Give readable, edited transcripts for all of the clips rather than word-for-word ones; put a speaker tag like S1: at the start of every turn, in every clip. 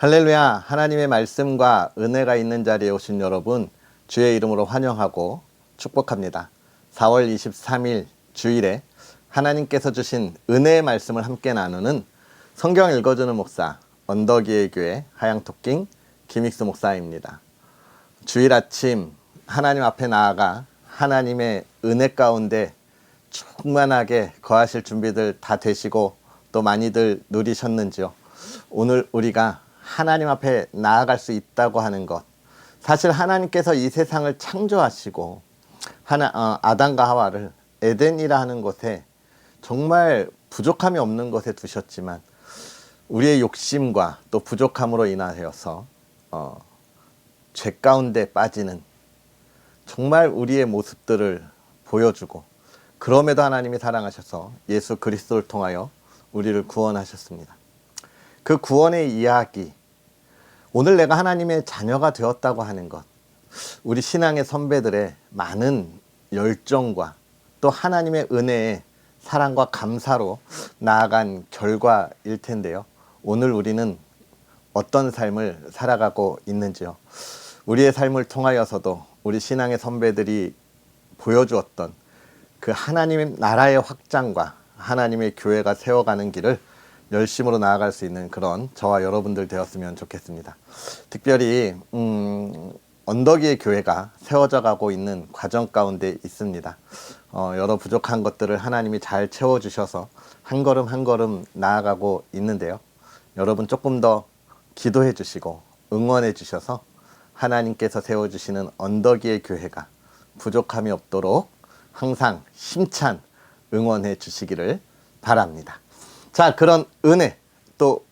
S1: 할렐루야. 하나님의 말씀과 은혜가 있는 자리에 오신 여러분, 주의 이름으로 환영하고 축복합니다. 4월 23일 주일에 하나님께서 주신 은혜의 말씀을 함께 나누는 성경 읽어주는 목사, 언덕이의 교회 하양토킹 김익수 목사입니다. 주일 아침 하나님 앞에 나아가 하나님의 은혜 가운데 충만하게 거하실 준비들 다 되시고 또 많이들 누리셨는지요? 오늘 우리가 하나님 앞에 나아갈 수 있다고 하는 것, 사실 하나님께서 이 세상을 창조하시고 아담과 하와를 에덴이라 하는 곳에 정말 부족함이 없는 곳에 두셨지만 우리의 욕심과 또 부족함으로 인하여서 죄 가운데 빠지는 정말 우리의 모습들을 보여주고, 그럼에도 하나님이 사랑하셔서 예수 그리스도를 통하여 우리를 구원하셨습니다. 그 구원의 이야기, 오늘 내가 하나님의 자녀가 되었다고 하는 것, 우리 신앙의 선배들의 많은 열정과 또 하나님의 은혜에 사랑과 감사로 나아간 결과일 텐데요. 오늘 우리는 어떤 삶을 살아가고 있는지요? 우리의 삶을 통하여서도 우리 신앙의 선배들이 보여주었던 그 하나님의 나라의 확장과 하나님의 교회가 세워가는 길을 열심으로 나아갈 수 있는 그런 저와 여러분들 되었으면 좋겠습니다. 특별히 언덕이의 교회가 세워져 가고 있는 과정 가운데 있습니다. 여러 부족한 것들을 하나님이 잘 채워주셔서 한 걸음 한 걸음 나아가고 있는데요. 여러분 조금 더 기도해 주시고 응원해 주셔서 하나님께서 세워주시는 언덕이의 교회가 부족함이 없도록 항상 힘찬 응원해 주시기를 바랍니다. 자, 그런 은혜, 또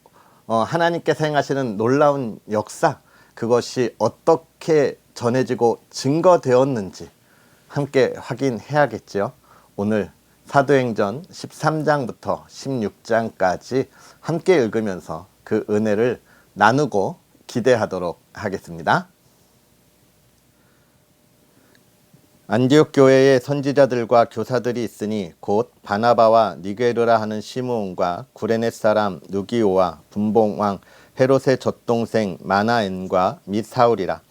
S1: 하나님께서 행하시는 놀라운 역사, 그것이 어떻게 전해지고 증거되었는지 함께 확인해야겠죠. 오늘 사도행전 13장부터 16장까지 함께 읽으면서 그 은혜를 나누고 기대하도록 하겠습니다. 안디옥 교회에 선지자들과 교사들이 있으니 곧 바나바와 니게르라 하는 시므온과 구레네 사람 누기오와 분봉왕 헤롯의 젖동생 마나엔과 및 사울이라.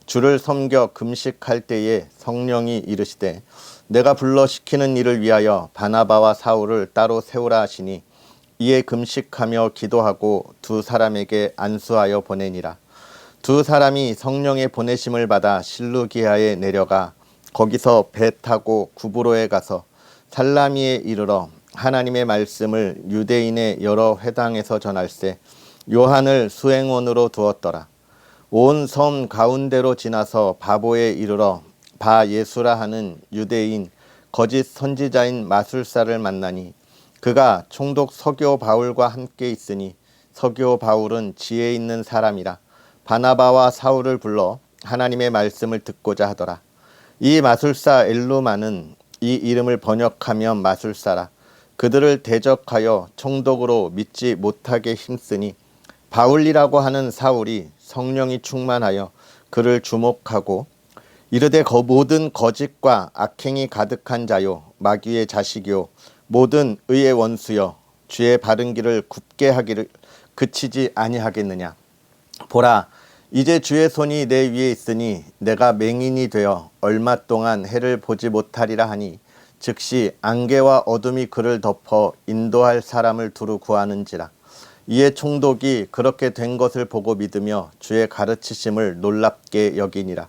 S1: 주를 섬겨 금식할 때에 성령이 이르시되 내가 불러 시키는 일을 위하여 바나바와 사울을 따로 세우라 하시니 이에 금식하며 기도하고 두 사람에게 안수하여 보내니라. 두 사람이 성령의 보내심을 받아 실루기아에 내려가 거기서 배 타고 구브로에 가서 살라미에 이르러 하나님의 말씀을 유대인의 여러 회당에서 전할세 요한을 수행원으로 두었더라. 온 섬 가운데로 지나서 바보에 이르러 바 예수라 하는 유대인 거짓 선지자인 마술사를 만나니 그가 총독 서교 바울과 함께 있으니 서교 바울은 지혜 있는 사람이라. 바나바와 사울을 불러 하나님의 말씀을 듣고자 하더라. 이 마술사 엘루마는 이 이름을 번역하면 마술사라. 그들을 대적하여 총독으로 믿지 못하게 힘쓰니 바울이라고 하는 사울이 성령이 충만하여 그를 주목하고 이르되 모든 거짓과 악행이 가득한 자요 마귀의 자식이요 모든 의의 원수여 주의 바른 길을 굽게 하기를 그치지 아니하겠느냐. 보라, 이제 주의 손이 내 위에 있으니 내가 맹인이 되어 얼마 동안 해를 보지 못하리라 하니 즉시 안개와 어둠이 그를 덮어 인도할 사람을 두루 구하는지라. 이에 총독이 그렇게 된 것을 보고 믿으며 주의 가르치심을 놀랍게 여기니라.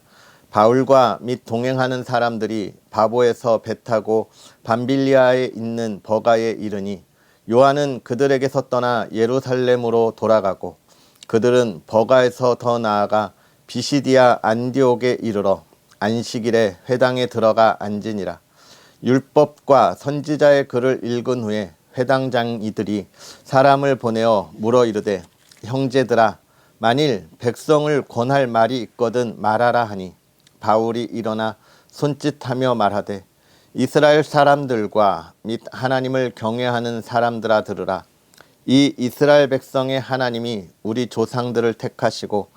S1: 바울과 및 동행하는 사람들이 바보에서 배 타고 밤빌리아에 있는 버가에 이르니 요한은 그들에게서 떠나 예루살렘으로 돌아가고 그들은 버가에서 더 나아가 비시디아 안디옥에 이르러 안식일에 회당에 들어가 앉으니라. 율법과 선지자의 글을 읽은 후에 회당장이들이 사람을 보내어 물어 이르되 형제들아 만일 백성을 권할 말이 있거든 말하라 하니 바울이 일어나 손짓하며 말하되 이스라엘 사람들과 및 하나님을 경외하는 사람들아 들으라. 이 이스라엘 백성의 하나님이 우리 조상들을 택하시고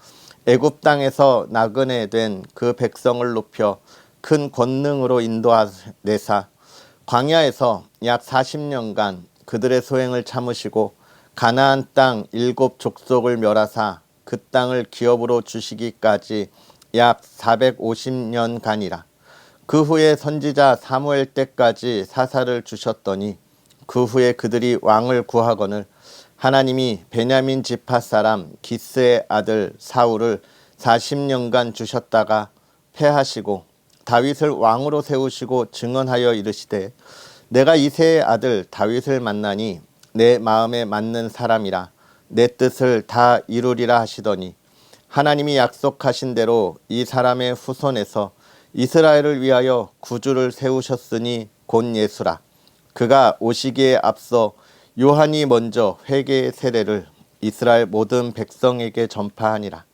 S1: 애굽 땅에서 나그네 된 그 백성을 높여 큰 권능으로 인도하내사 광야에서 약 40년간 그들의 소행을 참으시고 가나안 땅 7 족속을 멸하사 그 땅을 기업으로 주시기까지 약 450년간이라. 그 후에 선지자 사무엘 때까지 사사를 주셨더니 그 후에 그들이 왕을 구하거늘 하나님이 베냐민 지파 사람 기스의 아들 사울을 40년간 주셨다가 패하시고 다윗을 왕으로 세우시고 증언하여 이르시되 내가 이새의 아들 다윗을 만나니 내 마음에 맞는 사람이라 내 뜻을 다 이루리라 하시더니 하나님이 약속하신 대로 이 사람의 후손에서 이스라엘을 위하여 구주를 세우셨으니 곧 예수라. 그가 오시기에 앞서 요한이 먼저 회개의 세례를 이스라엘 모든 백성에게 전파하니라.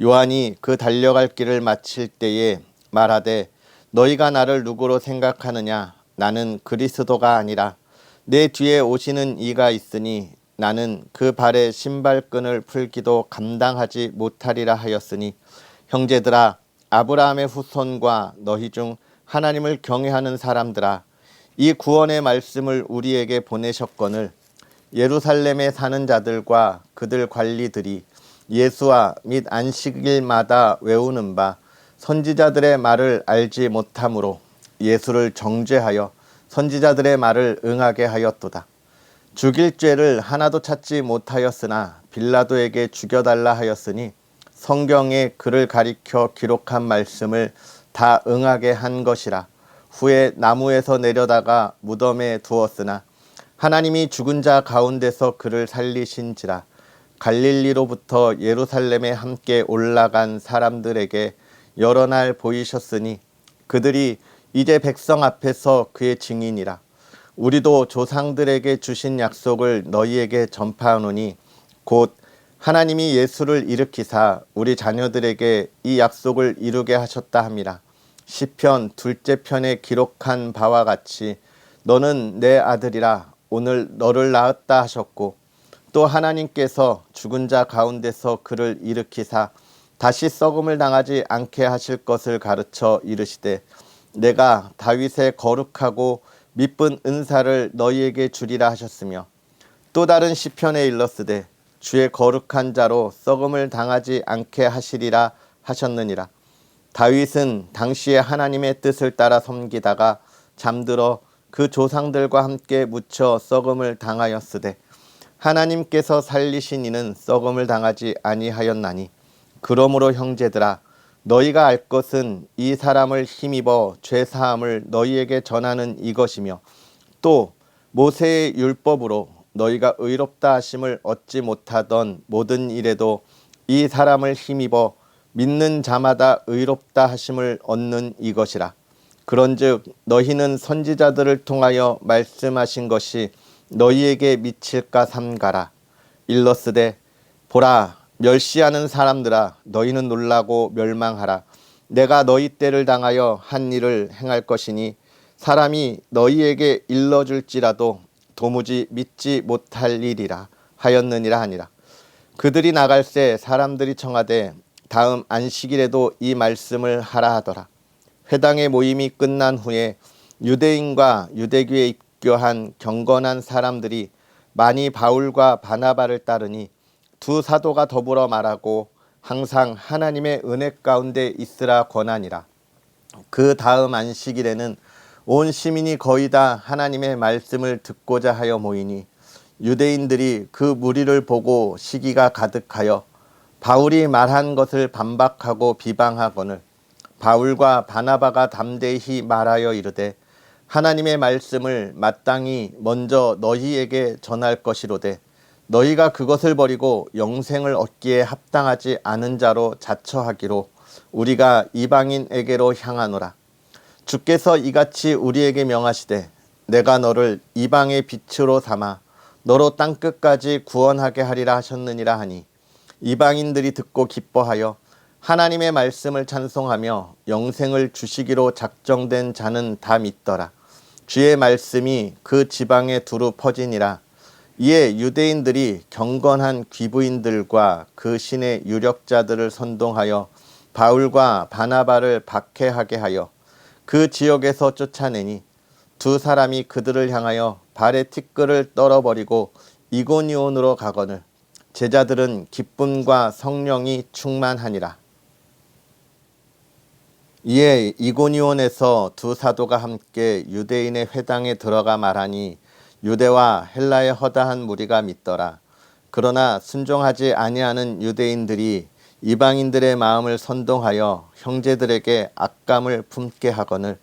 S1: 요한이 그 달려갈 길을 마칠 때에 말하되 너희가 나를 누구로 생각하느냐? 나는 그리스도가 아니라 내 뒤에 오시는 이가 있으니 나는 그 발의 신발끈을 풀기도 감당하지 못하리라 하였으니 형제들아 아브라함의 후손과 너희 중 하나님을 경외하는 사람들아 이 구원의 말씀을 우리에게 보내셨거늘 예루살렘에 사는 자들과 그들 관리들이 예수와 및 안식일마다 외우는 바 선지자들의 말을 알지 못함으로 예수를 정죄하여 선지자들의 말을 응하게 하였도다. 죽일 죄를 하나도 찾지 못하였으나 빌라도에게 죽여달라 하였으니 성경에 그를 가리켜 기록한 말씀을 다 응하게 한 것이라. 후에 나무에서 내려다가 무덤에 두었으나 하나님이 죽은 자 가운데서 그를 살리신지라. 갈릴리로부터 예루살렘에 함께 올라간 사람들에게 여러 날 보이셨으니 그들이 이제 백성 앞에서 그의 증인이라. 우리도 조상들에게 주신 약속을 너희에게 전파하노니 곧 하나님이 예수를 일으키사 우리 자녀들에게 이 약속을 이루게 하셨다 함이라. 시편 둘째 편에 기록한 바와 같이 너는 내 아들이라 오늘 너를 낳았다 하셨고 또 하나님께서 죽은 자 가운데서 그를 일으키사 다시 썩음을 당하지 않게 하실 것을 가르쳐 이르시되 내가 다윗의 거룩하고 미쁜 은사를 너희에게 주리라 하셨으며 또 다른 시편에 일렀으되 주의 거룩한 자로 썩음을 당하지 않게 하시리라 하셨느니라. 다윗은 당시에 하나님의 뜻을 따라 섬기다가 잠들어 그 조상들과 함께 묻혀 썩음을 당하였으되 하나님께서 살리신 이는 썩음을 당하지 아니하였나니 그러므로 형제들아 너희가 알 것은 이 사람을 힘입어 죄사함을 너희에게 전하는 이것이며 또 모세의 율법으로 너희가 의롭다 하심을 얻지 못하던 모든 일에도 이 사람을 힘입어 믿는 자마다 의롭다 하심을 얻는 이것이라. 그런즉 너희는 선지자들을 통하여 말씀하신 것이 너희에게 미칠까 삼가라. 일러스되 보라 멸시하는 사람들아 너희는 놀라고 멸망하라. 내가 너희 때를 당하여 한 일을 행할 것이니 사람이 너희에게 일러줄지라도 도무지 믿지 못할 일이라 하였느니라 하니라. 그들이 나갈새 사람들이 청하되 다음 안식일에도 이 말씀을 하라 하더라. 회당의 모임이 끝난 후에 유대인과 유대교에 입교한 경건한 사람들이 많이 바울과 바나바를 따르니 두 사도가 더불어 말하고 항상 하나님의 은혜 가운데 있으라 권하니라. 그 다음 안식일에는 온 시민이 거의 다 하나님의 말씀을 듣고자 하여 모이니 유대인들이 그 무리를 보고 시기가 가득하여 바울이 말한 것을 반박하고 비방하거늘 바울과 바나바가 담대히 말하여 이르되 하나님의 말씀을 마땅히 먼저 너희에게 전할 것이로되 너희가 그것을 버리고 영생을 얻기에 합당하지 않은 자로 자처하기로 우리가 이방인에게로 향하노라. 주께서 이같이 우리에게 명하시되 내가 너를 이방의 빛으로 삼아 너로 땅끝까지 구원하게 하리라 하셨느니라 하니 이방인들이 듣고 기뻐하여 하나님의 말씀을 찬송하며 영생을 주시기로 작정된 자는 다 믿더라. 주의 말씀이 그 지방에 두루 퍼지니라. 이에 유대인들이 경건한 귀부인들과 그 신의 유력자들을 선동하여 바울과 바나바를 박해하게 하여 그 지역에서 쫓아내니 두 사람이 그들을 향하여 발의 티끌을 떨어버리고 이고니온으로 가거늘 제자들은 기쁨과 성령이 충만하니라. 이에 이고니온에서 두 사도가 함께 유대인의 회당에 들어가 말하니 유대와 헬라의 허다한 무리가 믿더라. 그러나 순종하지 아니하는 유대인들이 이방인들의 마음을 선동하여 형제들에게 악감을 품게 하거늘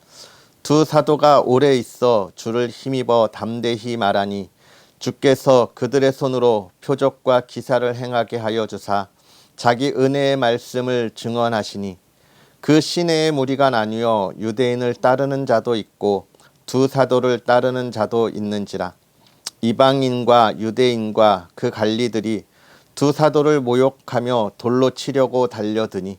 S1: 두 사도가 오래 있어 주를 힘입어 담대히 말하니 주께서 그들의 손으로 표적과 기사를 행하게 하여 주사 자기 은혜의 말씀을 증언하시니 그 시내의 무리가 나뉘어 유대인을 따르는 자도 있고 두 사도를 따르는 자도 있는지라. 이방인과 유대인과 그 관리들이 두 사도를 모욕하며 돌로 치려고 달려드니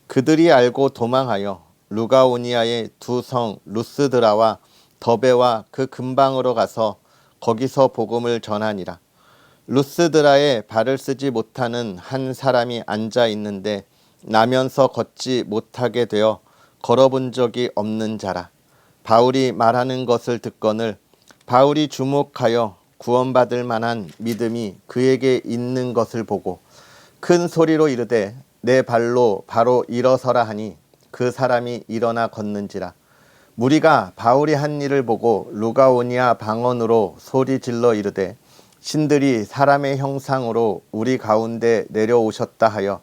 S1: 그들이 알고 도망하여 루가오니아의 두 성 루스드라와 더베와 그 근방으로 가서 거기서 복음을 전하니라. 루스드라에 발을 쓰지 못하는 한 사람이 앉아 있는데 나면서 걷지 못하게 되어 걸어본 적이 없는 자라. 바울이 말하는 것을 듣거늘 바울이 주목하여 구원받을 만한 믿음이 그에게 있는 것을 보고 큰 소리로 이르되 내 발로 바로 일어서라 하니 그 사람이 일어나 걷는지라. 무리가 바울이 한 일을 보고 루가오니아 방언으로 소리 질러 이르되 신들이 사람의 형상으로 우리 가운데 내려오셨다 하여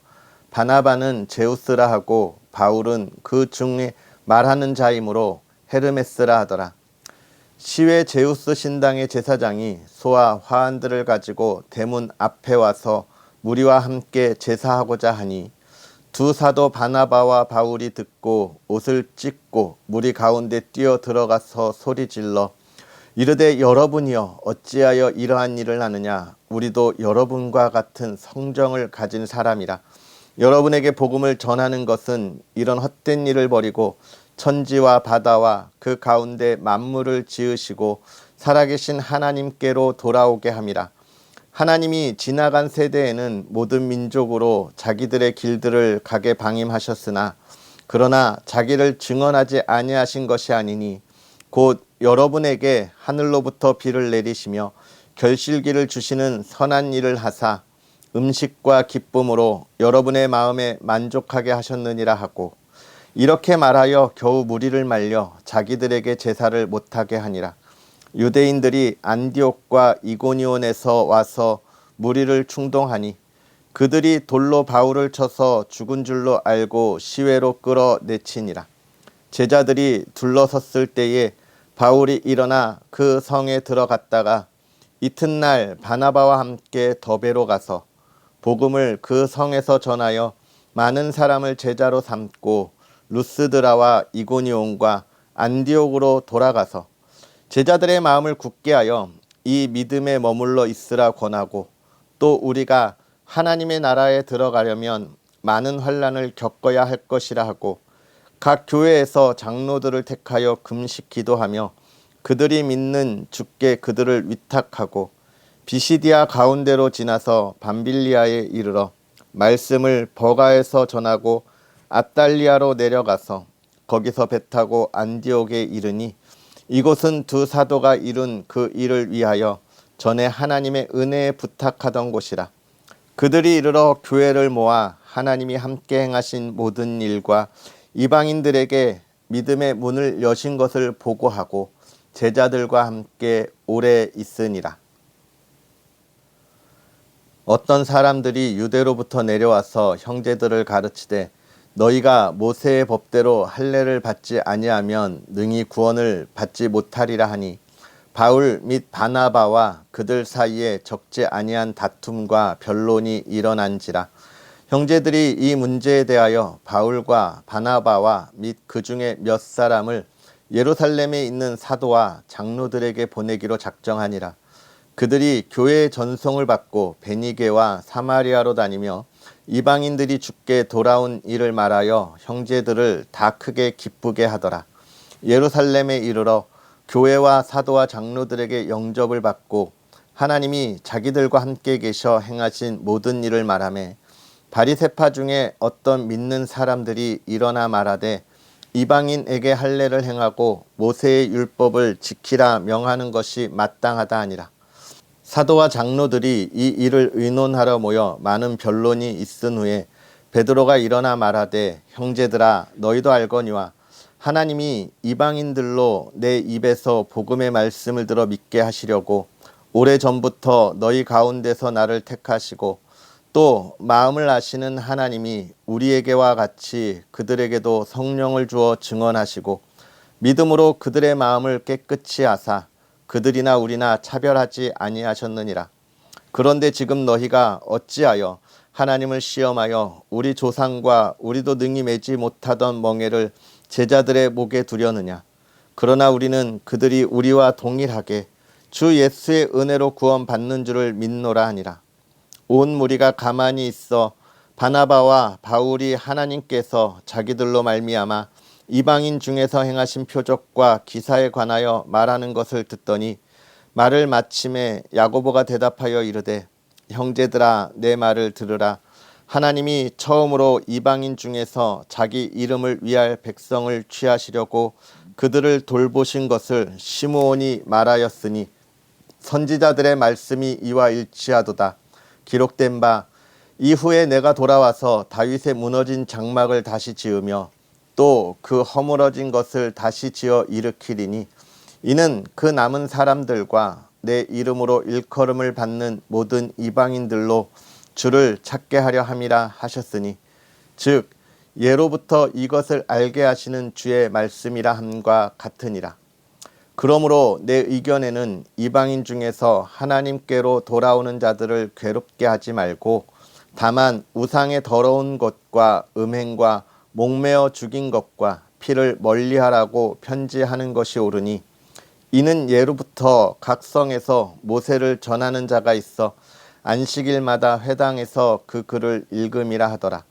S1: 바나바는 제우스라 하고 바울은 그 중에 말하는 자이므로 헤르메스라 하더라. 시외 제우스 신당의 제사장이 소와 화환들을 가지고 대문 앞에 와서 무리와 함께 제사하고자 하니 두 사도 바나바와 바울이 듣고 옷을 찢고 무리 가운데 뛰어 들어가서 소리질러 이르되 여러분이여 어찌하여 이러한 일을 하느냐. 우리도 여러분과 같은 성정을 가진 사람이라. 여러분에게 복음을 전하는 것은 이런 헛된 일을 버리고 천지와 바다와 그 가운데 만물을 지으시고 살아계신 하나님께로 돌아오게 함이라. 하나님이 지나간 세대에는 모든 민족으로 자기들의 길들을 가게 방임하셨으나 그러나 자기를 증언하지 아니하신 것이 아니니 곧 여러분에게 하늘로부터 비를 내리시며 결실기를 주시는 선한 일을 하사 음식과 기쁨으로 여러분의 마음에 만족하게 하셨느니라 하고 이렇게 말하여 겨우 무리를 말려 자기들에게 제사를 못하게 하니라. 유대인들이 안디옥과 이고니온에서 와서 무리를 충동하니 그들이 돌로 바울을 쳐서 죽은 줄로 알고 시외로 끌어내치니라. 제자들이 둘러섰을 때에 바울이 일어나 그 성에 들어갔다가 이튿날 바나바와 함께 더베로 가서 복음을 그 성에서 전하여 많은 사람을 제자로 삼고 루스드라와 이고니온과 안디옥으로 돌아가서 제자들의 마음을 굳게 하여 이 믿음에 머물러 있으라 권하고 또 우리가 하나님의 나라에 들어가려면 많은 환난을 겪어야 할 것이라 하고 각 교회에서 장로들을 택하여 금식 기도하며 그들이 믿는 주께 그들을 위탁하고 비시디아 가운데로 지나서 밤빌리아에 이르러 말씀을 버가에서 전하고 아달리아로 내려가서 거기서 배 타고 안디옥에 이르니 이곳은 두 사도가 이룬 그 일을 위하여 전에 하나님의 은혜에 부탁하던 곳이라. 그들이 이르러 교회를 모아 하나님이 함께 행하신 모든 일과 이방인들에게 믿음의 문을 여신 것을 보고하고 제자들과 함께 오래 있으니라. 어떤 사람들이 유대로부터 내려와서 형제들을 가르치되 너희가 모세의 법대로 할례를 받지 아니하면 능히 구원을 받지 못하리라 하니 바울 및 바나바와 그들 사이에 적지 아니한 다툼과 변론이 일어난지라. 형제들이 이 문제에 대하여 바울과 바나바와 및 그 중에 몇 사람을 예루살렘에 있는 사도와 장로들에게 보내기로 작정하니라. 그들이 교회의 전송을 받고 베니게와 사마리아로 다니며 이방인들이 주께 돌아온 일을 말하여 형제들을 다 크게 기쁘게 하더라. 예루살렘에 이르러 교회와 사도와 장로들에게 영접을 받고 하나님이 자기들과 함께 계셔 행하신 모든 일을 말하며 바리새파 중에 어떤 믿는 사람들이 일어나 말하되 이방인에게 할례를 행하고 모세의 율법을 지키라 명하는 것이 마땅하다 하니라. 사도와 장로들이 이 일을 의논하러 모여 많은 변론이 있은 후에 베드로가 일어나 말하되, 형제들아, 너희도 알거니와 하나님이 이방인들로 내 입에서 복음의 말씀을 들어 믿게 하시려고 오래전부터 너희 가운데서 나를 택하시고, 또 마음을 아시는 하나님이 우리에게와 같이 그들에게도 성령을 주어 증언하시고 믿음으로 그들의 마음을 깨끗이 하사 그들이나 우리나 차별하지 아니하셨느니라. 그런데 지금 너희가 어찌하여 하나님을 시험하여 우리 조상과 우리도 능히 매지 못하던 멍에를 제자들의 목에 두려느냐. 그러나 우리는 그들이 우리와 동일하게 주 예수의 은혜로 구원받는 줄을 믿노라 하니라. 온 무리가 가만히 있어 바나바와 바울이 하나님께서 자기들로 말미암아 이방인 중에서 행하신 표적과 기사에 관하여 말하는 것을 듣더니, 말을 마침에 야고보가 대답하여 이르되, 형제들아, 내 말을 들으라. 하나님이 처음으로 이방인 중에서 자기 이름을 위할 백성을 취하시려고 그들을 돌보신 것을 시므온이 말하였으니 선지자들의 말씀이 이와 일치하도다. 기록된 바, 이후에 내가 돌아와서 다윗의 무너진 장막을 다시 지으며 또 그 허물어진 것을 다시 지어 일으키리니, 이는 그 남은 사람들과 내 이름으로 일컬음을 받는 모든 이방인들로 주를 찾게 하려 함이라 하셨으니, 즉 예로부터 이것을 알게 하시는 주의 말씀이라 함과 같으니라. 그러므로 내 의견에는 이방인 중에서 하나님께로 돌아오는 자들을 괴롭게 하지 말고, 다만 우상의 더러운 것과 음행과 목매어 죽인 것과 피를 멀리하라고 편지하는 것이 옳으니, 이는 예로부터 각 성에서 모세를 전하는 자가 있어 안식일마다 회당에서 그 글을 읽음이라 하더라.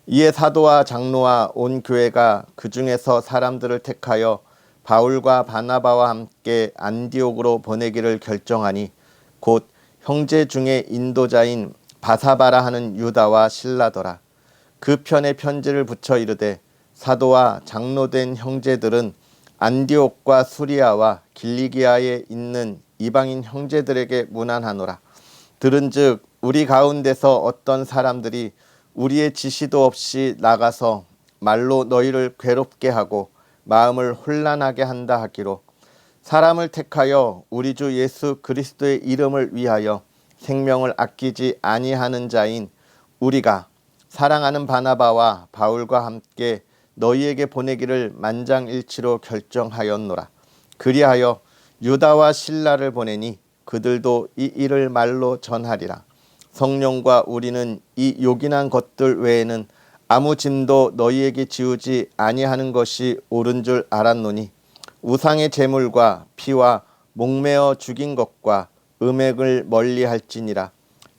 S1: 이에 사도와 장로와 온 교회가 그 중에서 사람들을 택하여 바울과 바나바와 함께 안디옥으로 보내기를 결정하니, 곧 형제 중에 인도자인 바사바라 하는 유다와 실라더라. 그 편에 편지를 붙여 이르되, 사도와 장로된 형제들은 안디옥과 수리아와 길리기아에 있는 이방인 형제들에게 문안하노라. 들은즉 우리 가운데서 어떤 사람들이 우리의 지시도 없이 나가서 말로 너희를 괴롭게 하고 마음을 혼란하게 한다 하기로, 사람을 택하여 우리 주 예수 그리스도의 이름을 위하여 생명을 아끼지 아니하는 자인 우리가 사랑하는 바나바와 바울과 함께 너희에게 보내기를 만장일치로 결정하였노라. 그리하여 유다와 실라를 보내니 그들도 이 일을 말로 전하리라. 성령과 우리는 이 요긴한 것들 외에는 아무 짐도 너희에게 지우지 아니하는 것이 옳은 줄 알았노니, 우상의 제물과 피와 목매어 죽인 것과 음행을 멀리할지니라.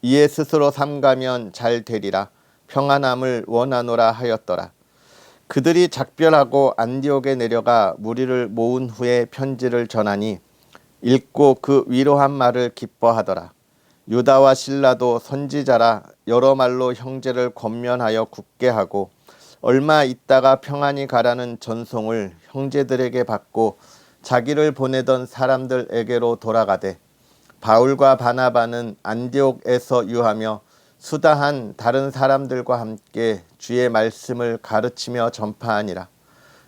S1: 이에 스스로 삼가면 잘 되리라. 평안함을 원하노라 하였더라. 그들이 작별하고 안디옥에 내려가 무리를 모은 후에 편지를 전하니, 읽고 그 위로한 말을 기뻐하더라. 유다와 실라도 선지자라 여러 말로 형제를 권면하여 굳게 하고, 얼마 있다가 평안히 가라는 전송을 형제들에게 받고 자기를 보내던 사람들에게로 돌아가되, 바울과 바나바는 안디옥에서 유하며 수다한 다른 사람들과 함께 주의 말씀을 가르치며 전파하니라.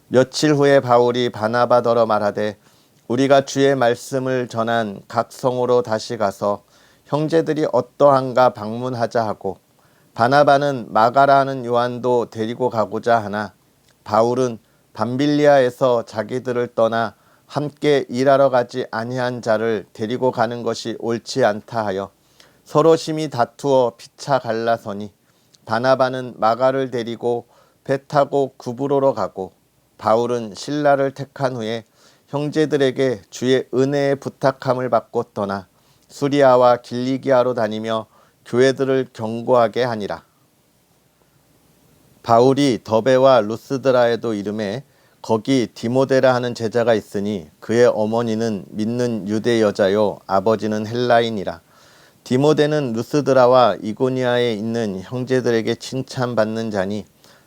S1: 며칠 후에 바울이 바나바더러 말하되, 우리가 주의 말씀을 전한 각 성으로 다시 가서 형제들이 어떠한가 방문하자 하고, 바나바는 마가라 하는 요한도 데리고 가고자 하나, 바울은 밤빌리아에서 자기들을 떠나 함께 일하러 가지 아니한 자를 데리고 가는 것이 옳지 않다 하여 서로 심히 다투어 피차 갈라서니, 바나바는 마가를 데리고 배 타고 구브로로 가고, 바울은 실라를 택한 후에 형제들에게 주의 은혜의 부탁함을 받고 떠나 수리아와 길리기아로 다니며 교회들을 경고하게 하니라. 바울이 더베와 루스드라에도 이름에 거기 디모데라 하는 제자가 있으니 그의 어머니는 믿는 유대 여자요 아버지는 헬라인이라. 디모데는 루스드라와 이고니아에 있는 형제들에게 칭찬받는 자니,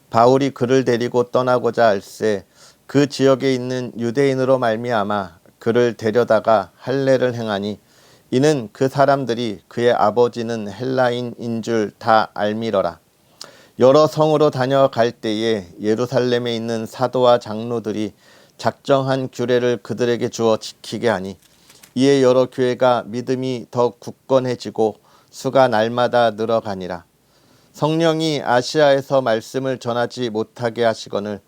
S1: 바울이 그를 데리고 떠나고자 할새 그 지역에 있는 유대인으로 말미암아 그를 데려다가 할례를 행하니, 이는 그 사람들이 그의 아버지는 헬라인인 줄 다 알미러라. 여러 성으로 다녀갈 때에 예루살렘에 있는 사도와 장로들이 작정한 규례를 그들에게 주어 지키게 하니 이에 여러 교회가 믿음이 더 굳건해지고 수가 날마다 늘어가니라. 성령이 아시아에서 말씀을 전하지 못하게 하시거늘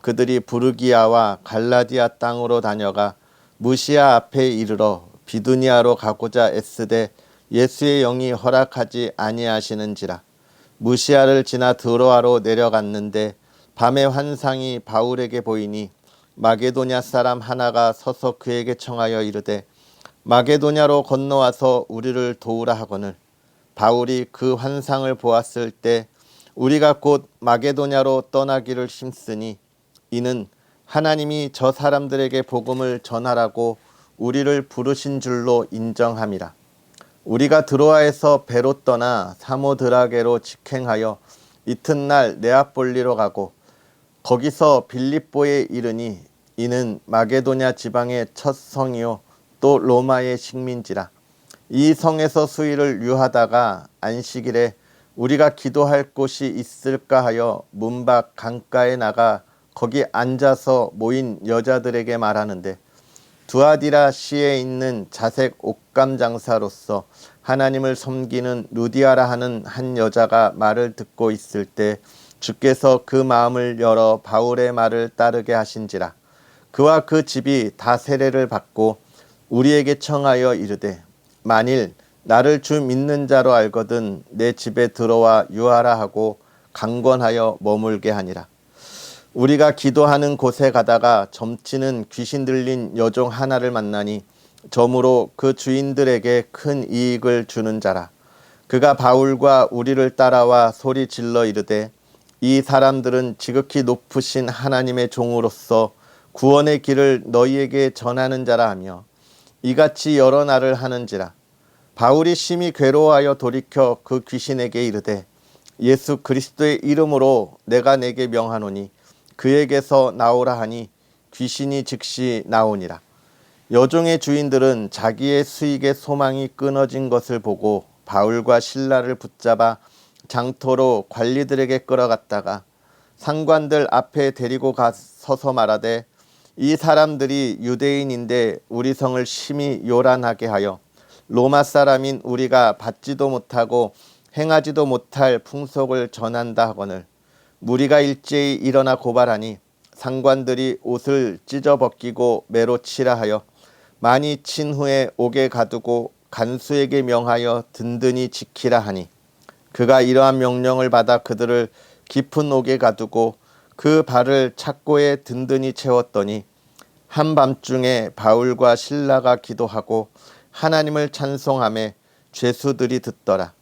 S1: 그들이 부르기아와 갈라디아 땅으로 다녀가 무시아 앞에 이르러 비두니아로 가고자 애쓰되 예수의 영이 허락하지 아니하시는지라. 무시아를 지나 드로아로 내려갔는데 밤에 환상이 바울에게 보이니 마게도냐 사람 하나가 서서 그에게 청하여 이르되 마게도냐로 건너와서 우리를 도우라 하거늘 바울이 그 환상을 보았을 때 우리가 곧 마게도냐로 떠나기를 힘쓰니 이는 하나님이 저 사람들에게 복음을 전하라고 우리를 부르신 줄로 인정함이라. 우리가 드로아에서 배로 떠나 사모드라게로 직행하여 이튿날 네아폴리로 가고 거기서 빌립보에 이르니 이는 마게도냐 지방의 첫 성이요 또 로마의 식민지라. 이 성에서 수일을 유하다가 안식일에 우리가 기도할 곳이 있을까 하여 문밖 강가에 나가 거기 앉아서 모인 여자들에게 말하는데 두아디라 시에 있는 자색 옷감 장사로서 하나님을 섬기는 루디아라 하는 한 여자가 말을 듣고 있을 때 주께서 그 마음을 열어 바울의 말을 따르게 하신지라. 그와 그 집이 다 세례를 받고 우리에게 청하여 이르되 만일 나를 주 믿는 자로 알거든 내 집에 들어와 유하라 하고 강권하여 머물게 하니라. 우리가 기도하는 곳에 가다가 점치는 귀신 들린 여종 하나를 만나니 점으로 그 주인들에게 큰 이익을 주는 자라. 그가 바울과 우리를 따라와 소리 질러 이르되 이 사람들은 지극히 높으신 하나님의 종으로서 구원의 길을 너희에게 전하는 자라 하며 이같이 여러 날을 하는지라. 바울이 심히 괴로워하여 돌이켜 그 귀신에게 이르되 예수 그리스도의 이름으로 내가 내게 명하노니 그에게서 나오라 하니 귀신이 즉시 나오니라. 여종의 주인들은 자기의 수익의 소망이 끊어진 것을 보고 바울과 실라를 붙잡아 장터로 관리들에게 끌어갔다가 상관들 앞에 데리고 가 서서 말하되 이 사람들이 유대인인데 우리 성을 심히 요란하게 하여 로마 사람인 우리가 받지도 못하고 행하지도 못할 풍속을 전한다 하거늘 무리가 일제히 일어나 고발하니 상관들이 옷을 찢어 벗기고 매로 치라 하여 많이 친 후에 옥에 가두고 간수에게 명하여 든든히 지키라 하니 그가 이러한 명령을 받아 그들을 깊은 옥에 가두고 그 발을 착고에 든든히 채웠더니 한밤중에 바울과 실라가 기도하고 하나님을 찬송하며 죄수들이 듣더라.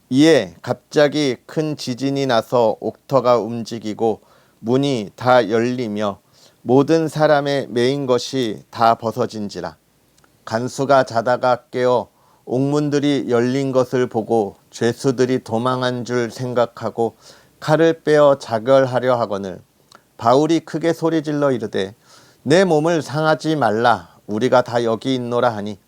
S1: 이에 갑자기 큰 지진이 나서 옥터가 움직이고 문이 다 열리며 모든 사람의 매인 것이 다 벗어진지라. 간수가 자다가 깨어 옥문들이 열린 것을 보고 죄수들이 도망한 줄 생각하고 칼을 빼어 자결하려 하거늘 바울이 크게 소리질러 이르되 내 몸을 상하지 말라 우리가 다 여기 있노라 하니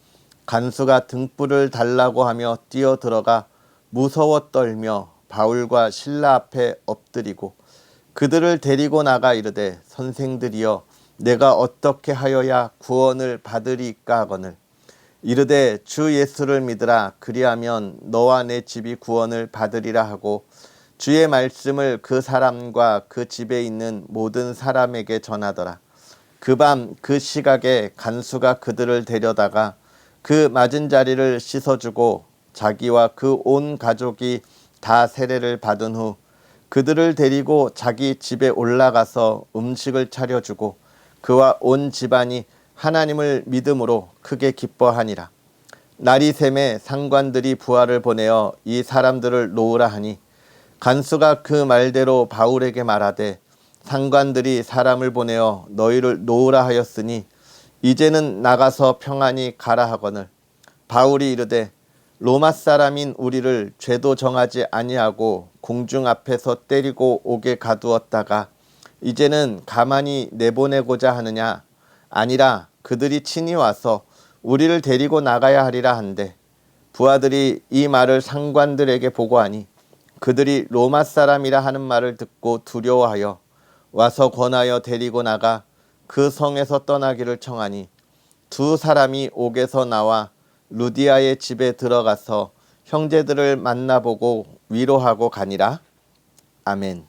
S1: 간수가 등불을 달라고 하며 뛰어들어가 무서워 떨며 바울과 실라 앞에 엎드리고 그들을 데리고 나가 이르되 선생들이여 내가 어떻게 하여야 구원을 받으리까 하거늘 이르되 주 예수를 믿으라 그리하면 너와 내 집이 구원을 받으리라 하고 주의 말씀을 그 사람과 그 집에 있는 모든 사람에게 전하더라. 그 밤 그 시각에 간수가 그들을 데려다가 그 맞은 자리를 씻어주고 자기와 그 온 가족이 다 세례를 받은 후 그들을 데리고 자기 집에 올라가서 음식을 차려주고 그와 온 집안이 하나님을 믿음으로 크게 기뻐하니라. 날이 샘에 상관들이 부하를 보내어 이 사람들을 놓으라 하니 간수가 그 말대로 바울에게 말하되 상관들이 사람을 보내어 너희를 놓으라 하였으니 이제는 나가서 평안히 가라 하거늘 바울이 이르되 로마 사람인 우리를 죄도 정하지 아니하고 공중 앞에서 때리고 옥에 가두었다가 이제는 가만히 내보내고자 하느냐 아니라 그들이 친히 와서 우리를 데리고 나가야 하리라 한데 부하들이 이 말을 상관들에게 보고하니 그들이 로마 사람이라 하는 말을 듣고 두려워하여 와서 권하여 데리고 나가 그 성에서 떠나기를 청하니 두 사람이 옥에서 나와 루디아의 집에 들어가서 형제들을 만나보고 위로하고 가니라. 아멘.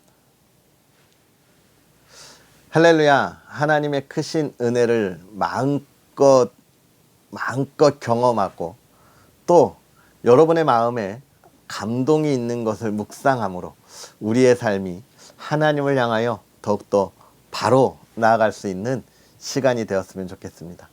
S1: 할렐루야. 하나님의 크신 은혜를 마음껏 경험하고 또 여러분의 마음에 감동이 있는 것을 묵상함으로 우리의 삶이 하나님을 향하여 더욱더 바로 나아갈 수 있는 시간이 되었으면 좋겠습니다.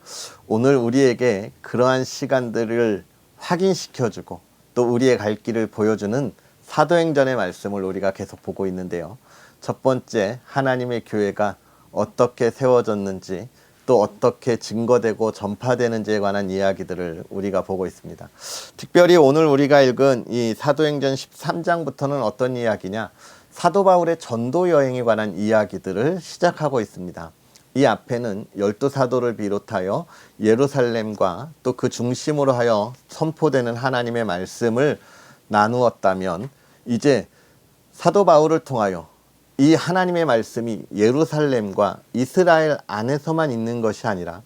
S1: 오늘 우리에게 그러한 시간들을 확인시켜주고 또 우리의 갈 길을 보여주는 사도행전의 말씀을 우리가 계속 보고 있는데요. 첫 번째, 하나님의 교회가 어떻게 세워졌는지 또 어떻게 증거되고 전파되는지에 관한 이야기들을 우리가 보고 있습니다. 특별히 오늘 우리가 읽은 이 사도행전 13장부터는 어떤 이야기냐? 사도 바울의 전도 여행에 관한 이야기들을 시작하고 있습니다. 이 앞에는 12사도를 비롯하여 예루살렘과 또 그 중심으로 하여 선포되는 하나님의 말씀을 나누었다면 이제 사도 바울을 통하여 이 하나님의 말씀이 예루살렘과 이스라엘 안에서만 있는 것이 아니라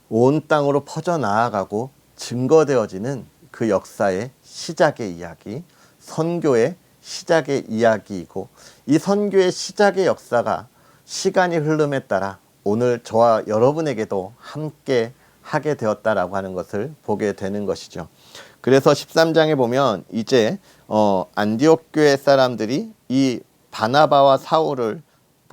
S1: 온 땅으로 퍼져나아가고 증거되어지는 그 역사의 시작의 이야기, 선교의 시작의 이야기이고 이 선교의 시작의 역사가 시간이 흐름에 따라 오늘 저와 여러분에게도 함께 하게 되었다라고 하는 것을 보게 되는 것이죠. 그래서 13장에 보면 이제 안디옥 교회 사람들이 이 바나바와 사울을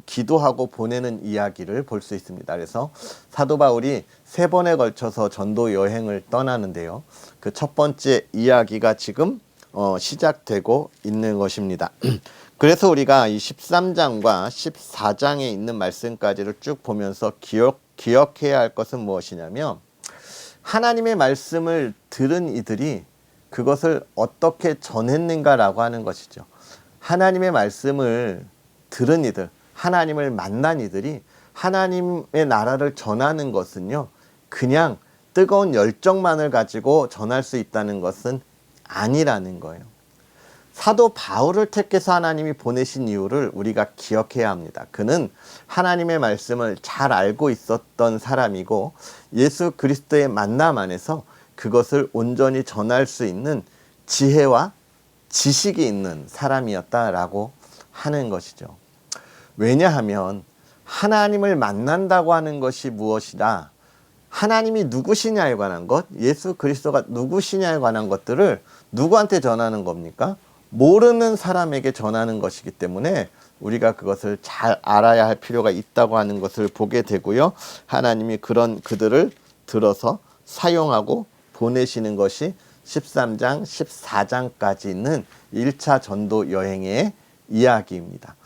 S1: 기도하고 보내는 이야기를 볼 수 있습니다. 그래서 사도 바울이 3번에 걸쳐서 전도 여행을 떠나는데요. 그 첫 번째 이야기가 지금 시작되고 있는 것입니다. 그래서 우리가 이 13장과 14장에 있는 말씀까지를 쭉 보면서 기억해야 할 것은 무엇이냐면 하나님의 말씀을 들은 이들이 그것을 어떻게 전했는가라고 하는 것이죠. 하나님의 말씀을 들은 이들, 하나님을 만난 이들이 하나님의 나라를 전하는 것은요, 그냥 뜨거운 열정만을 가지고 전할 수 있다는 것은 아니라는 거예요. 사도 바울을 택해서 하나님이 보내신 이유를 우리가 기억해야 합니다. 그는 하나님의 말씀을 잘 알고 있었던 사람이고 예수 그리스도의 만남 안에서 그것을 온전히 전할 수 있는 지혜와 지식이 있는 사람이었다라고 하는 것이죠. 왜냐하면 하나님을 만난다고 하는 것이 무엇이다? 하나님이 누구시냐에 관한 것, 예수 그리스도가 누구시냐에 관한 것들을 누구한테 전하는 겁니까? 모르는 사람에게 전하는 것이기 때문에 우리가 그것을 잘 알아야 할 필요가 있다고 하는 것을 보게 되고요. 하나님이 그런 그들을 들어서 사용하고 보내시는 것이 13장, 14장까지 있는 1차 전도 여행의 이야기입니다.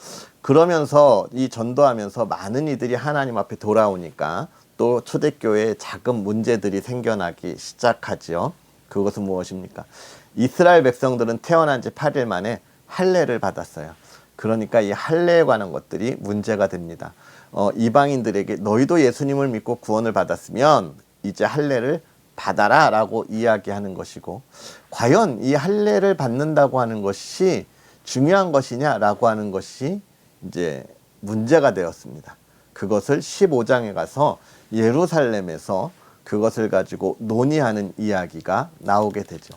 S1: 그러면서 이 전도하면서 많은 이들이 하나님 앞에 돌아오니까 또 초대교회에 작은 문제들이 생겨나기 시작하지요. 그것은 무엇입니까? 이스라엘 백성들은 태어난 지 8일 만에 할례를 받았어요. 그러니까 이 할례에 관한 것들이 문제가 됩니다. 이방인들에게 너희도 예수님을 믿고 구원을 받았으면 이제 할례를 받아라 라고 이야기하는 것이고, 과연 이 할례를 받는다고 하는 것이 중요한 것이냐라고 하는 것이 이제 문제가 되었습니다. 그것을 15장에 가서 예루살렘에서 그것을 가지고 논의하는 이야기가 나오게 되죠.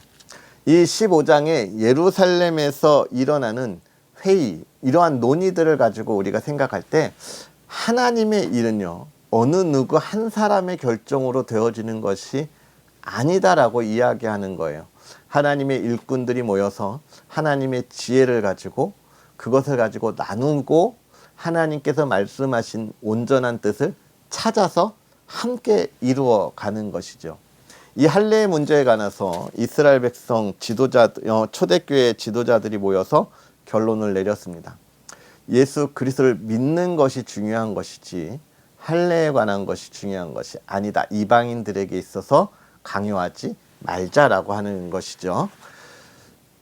S1: 이 15장에 예루살렘에서 일어나는 회의, 이러한 논의들을 가지고 우리가 생각할 때 하나님의 일은요, 어느 누구 한 사람의 결정으로 되어지는 것이 아니다라고 이야기하는 거예요. 하나님의 일꾼들이 모여서 하나님의 지혜를 가지고 그것을 가지고 나누고 하나님께서 말씀하신 온전한 뜻을 찾아서 함께 이루어 가는 것이죠. 이 할례의 문제에 관해서 이스라엘 백성 초대교회 지도자들이 모여서 결론을 내렸습니다. 예수 그리스도를 믿는 것이 중요한 것이지 할례에 관한 것이 중요한 것이 아니다. 이방인들에게 있어서 강요하지 말자라고 하는 것이죠.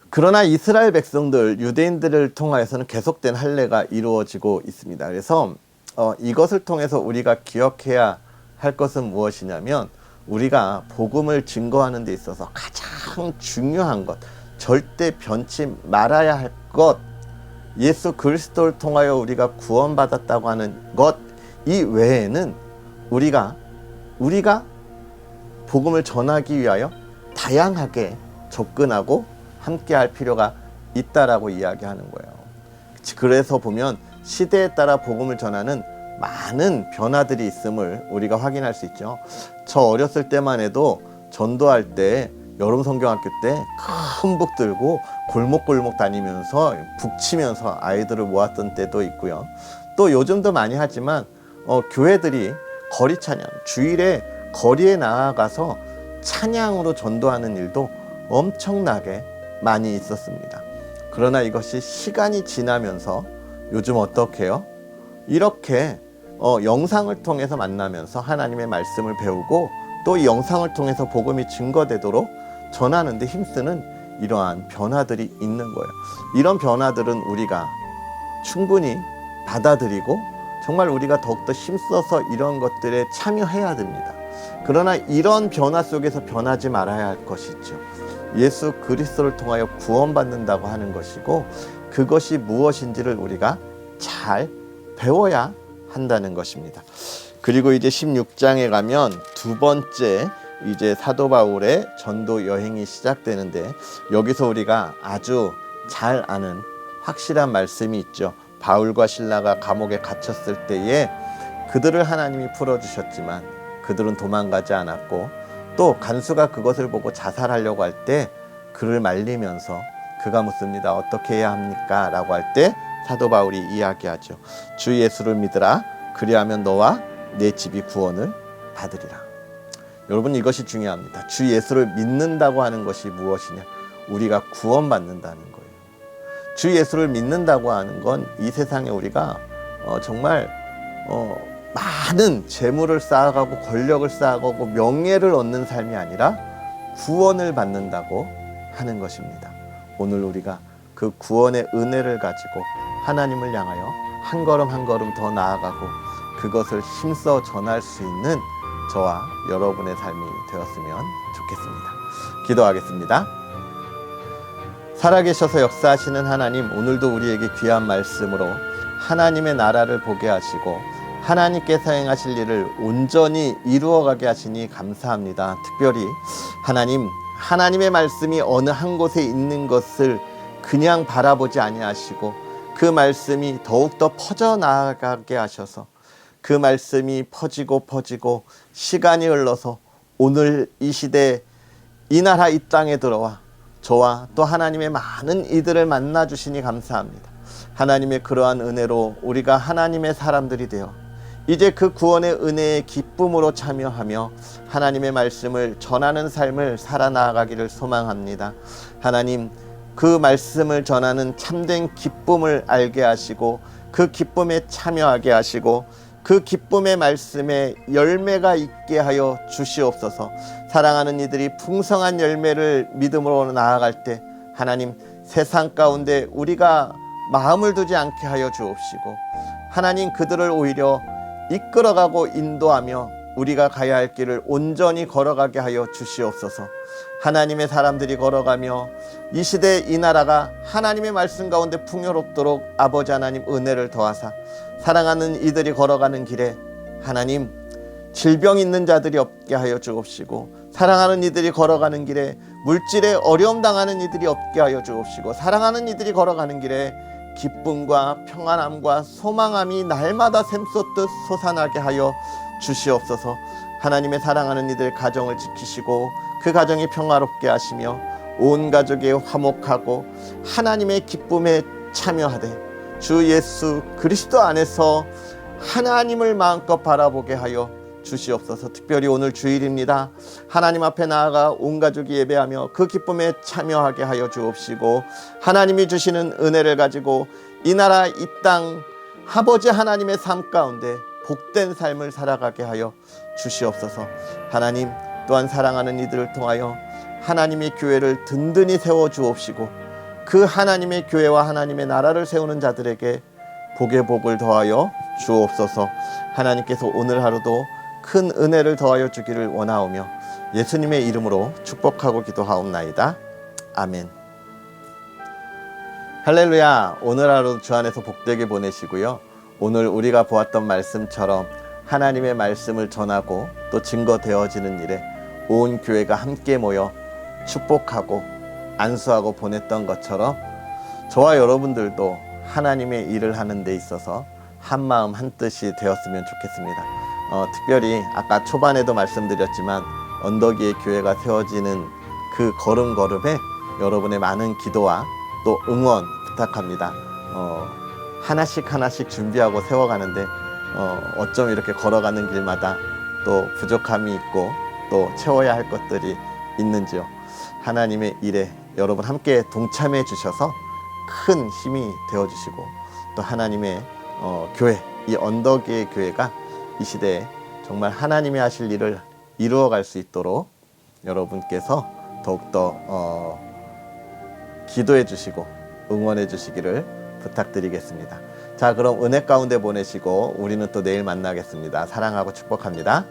S1: 그러나 이스라엘 백성들, 유대인들을 통하여서는 계속된 할례가 이루어지고 있습니다. 그래서 이것을 통해서 우리가 기억해야 할 것은 무엇이냐면 우리가 복음을 증거하는 데 있어서 가장 중요한 것, 절대 변치 말아야 할 것, 예수 그리스도를 통하여 우리가 구원받았다고 하는 것, 이 외에는 우리가 복음을 전하기 위하여 다양하게 접근하고 함께 할 필요가 있다라고 이야기하는 거예요. 그래서 보면 시대에 따라 복음을 전하는 많은 변화들이 있음을 우리가 확인할 수 있죠. 저 어렸을 때만 해도 전도할 때 여름 성경학교 때 큰 북 들고 골목골목 다니면서 북치면서 아이들을 모았던 때도 있고요. 또 요즘도 많이 하지만 교회들이 거리 찬양, 주일에 거리에 나아가서 찬양으로 전도하는 일도 엄청나게 많이 있었습니다. 그러나 이것이 시간이 지나면서 요즘 어떻게 해요? 이렇게 영상을 통해서 만나면서 하나님의 말씀을 배우고 또 이 영상을 통해서 복음이 증거되도록 전하는 데 힘쓰는 이러한 변화들이 있는 거예요. 이런 변화들은 우리가 충분히 받아들이고 정말 우리가 더욱더 힘써서 이런 것들에 참여해야 됩니다. 그러나 이런 변화 속에서 변하지 말아야 할 것이 있죠. 예수 그리스도를 통하여 구원받는다고 하는 것이고 그것이 무엇인지를 우리가 잘 배워야 한다는 것입니다. 그리고 이제 16장에 가면 두 번째 이제 사도 바울의 전도 여행이 시작되는데 여기서 우리가 아주 잘 아는 확실한 말씀이 있죠. 바울과 실라가 감옥에 갇혔을 때에 그들을 하나님이 풀어주셨지만 그들은 도망가지 않았고 또 간수가 그것을 보고 자살하려고 할 때 그를 말리면서 그가 묻습니다. 어떻게 해야 합니까? 라고 할 때 사도 바울이 이야기하죠. 주 예수를 믿으라. 그리하면 너와 내 집이 구원을 받으리라. 여러분 이것이 중요합니다. 주 예수를 믿는다고 하는 것이 무엇이냐? 우리가 구원받는다는 거예요. 주 예수를 믿는다고 하는 건 이 세상에 우리가 정말 많은 재물을 쌓아가고 권력을 쌓아가고 명예를 얻는 삶이 아니라 구원을 받는다고 하는 것입니다. 오늘 우리가 그 구원의 은혜를 가지고 하나님을 향하여 한 걸음 한 걸음 더 나아가고 그것을 힘써 전할 수 있는 저와 여러분의 삶이 되었으면 좋겠습니다. 기도하겠습니다. 살아계셔서 역사하시는 하나님, 오늘도 우리에게 귀한 말씀으로 하나님의 나라를 보게 하시고 하나님께서 행하실 일을 온전히 이루어가게 하시니 감사합니다. 특별히 하나님의 말씀이 어느 한 곳에 있는 것을 그냥 바라보지 아니하시고 그 말씀이 더욱더 퍼져나가게 하셔서 그 말씀이 퍼지고 시간이 흘러서 오늘 이 시대에 이 나라 이 땅에 들어와 저와 또 하나님의 많은 이들을 만나 주시니 감사합니다. 하나님의 그러한 은혜로 우리가 하나님의 사람들이 되어 이제 그 구원의 은혜의 기쁨으로 참여하며 하나님의 말씀을 전하는 삶을 살아나가기를 소망합니다. 하나님, 그 말씀을 전하는 참된 기쁨을 알게 하시고 그 기쁨에 참여하게 하시고 그 기쁨의 말씀에 열매가 있게 하여 주시옵소서. 사랑하는 이들이 풍성한 열매를 믿음으로 나아갈 때 하나님, 세상 가운데 우리가 마음을 두지 않게 하여 주옵시고 하나님, 그들을 오히려 이끌어가고 인도하며 우리가 가야 할 길을 온전히 걸어가게 하여 주시옵소서. 하나님의 사람들이 걸어가며 이 시대 이 나라가 하나님의 말씀 가운데 풍요롭도록 아버지 하나님 은혜를 더하사 사랑하는 이들이 걸어가는 길에 하나님, 질병 있는 자들이 없게 하여 주옵시고 사랑하는 이들이 걸어가는 길에 물질에 어려움 당하는 이들이 없게 하여 주옵시고 사랑하는 이들이 걸어가는 길에 기쁨과 평안함과 소망함이 날마다 샘솟듯 솟아나게 하여 주시옵소서. 하나님의 사랑하는 이들 가정을 지키시고 그 가정이 평화롭게 하시며 온 가족이 화목하고 하나님의 기쁨에 참여하되 주 예수 그리스도 안에서 하나님을 마음껏 바라보게 하여 주시옵소서. 특별히 오늘 주일입니다. 하나님 앞에 나아가 온 가족이 예배하며 그 기쁨에 참여하게 하여 주옵시고 하나님이 주시는 은혜를 가지고 이 나라 이 땅 아버지 하나님의 삶 가운데 복된 삶을 살아가게 하여 주시옵소서. 하나님, 또한 사랑하는 이들을 통하여 하나님의 교회를 든든히 세워 주옵시고 그 하나님의 교회와 하나님의 나라를 세우는 자들에게 복의 복을 더하여 주옵소서. 하나님께서 오늘 하루도 큰 은혜를 더하여 주기를 원하오며 예수님의 이름으로 축복하고 기도하옵나이다. 아멘. 할렐루야. 오늘 하루 주 안에서 복되게 보내시고요. 오늘 우리가 보았던 말씀처럼 하나님의 말씀을 전하고 또 증거되어지는 일에 온 교회가 함께 모여 축복하고 안수하고 보냈던 것처럼 저와 여러분들도 하나님의 일을 하는 데 있어서 한마음 한뜻이 되었으면 좋겠습니다. 특별히 아까 초반에도 말씀드렸지만 언덕 위에 교회가 세워지는 그 걸음걸음에 여러분의 많은 기도와 또 응원 부탁합니다. 하나씩 준비하고 세워가는데 어쩜 이렇게 걸어가는 길마다 또 부족함이 있고 또 채워야 할 것들이 있는지요. 하나님의 일에 여러분 함께 동참해 주셔서 큰 힘이 되어 주시고 또 하나님의 교회, 이 언덕 위의 교회가 이 시대에 정말 하나님이 하실 일을 이루어갈 수 있도록 여러분께서 더욱더 기도해 주시고 응원해 주시기를 부탁드리겠습니다. 자, 그럼 은혜 가운데 보내시고 우리는 또 내일 만나겠습니다. 사랑하고 축복합니다.